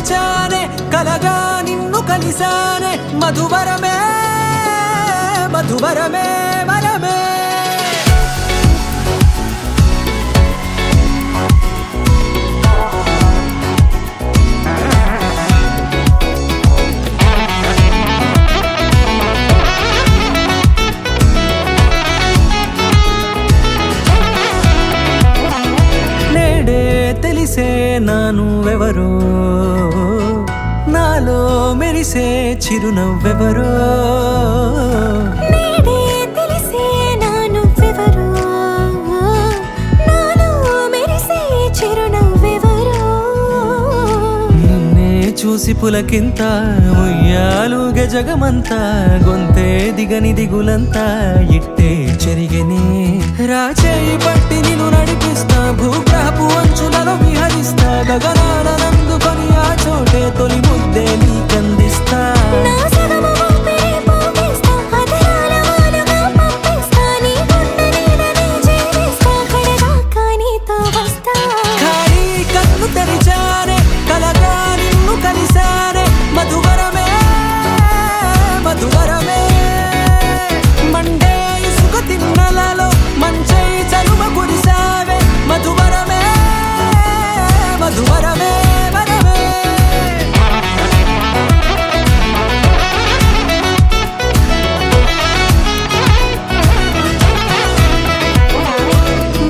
తెరిచానే కలగా నిన్ను కలిసానే మధువరమే మధువరమే వరమే తెలిసే నానువెవరో నాలో మెరిసే చిరునవ్వెవరో నేడే తెలిసే నానువెవరో నాలో మెరిసే చిరునవ్వెవరో నిన్నే చూసి పులకింత ఉయ్యాలుగే జగమంతా గొంతే దిగని దిగులంతా ఇట్టే చెరిగెనే రాచేయి పట్టి నిన్ను నడిపిస్తా భూగ్రహపు అంచులలో విహరిస్తా గగనాల నందుకొని ఆ చోటే తొలి ముద్దే నీకందిస్తా ఖాళీ కన్ను తెరిచానే కలగా నిన్ను కలిసానే మధువరమే మధువరమే మండే ఇసుక తిన్నలలో మంచై చలువ కురిసావే మధువరమే మధువరమే వరమే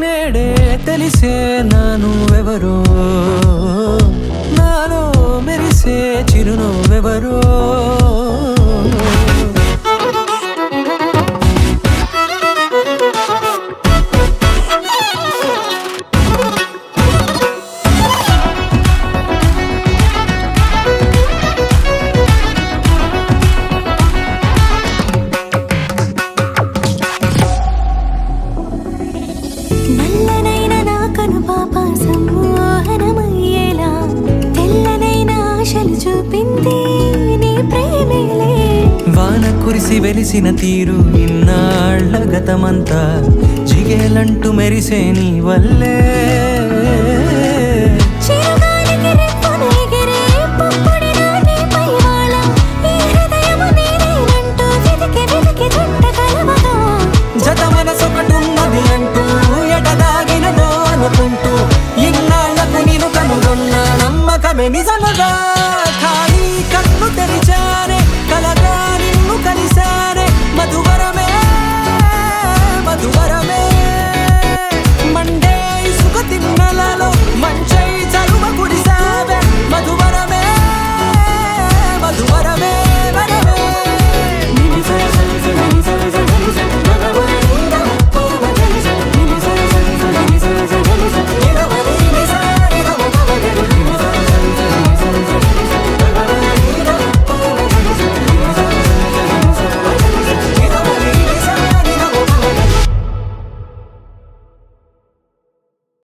నేడే తెలిసే నానువెవరో నాలో మెరిసే చిరునవ్వెవరో నల్లనైన నా కనుపాప సమ్మోహనమయ్యేలా తెల్లనైన ఆశలు చూపింది నీ ప్రేమేలే వాన కురిసి వెలిసిన తీరు ఇన్నాళ్ల గతమంతా జిగేలంటూ మెరిసే నీ వల్లే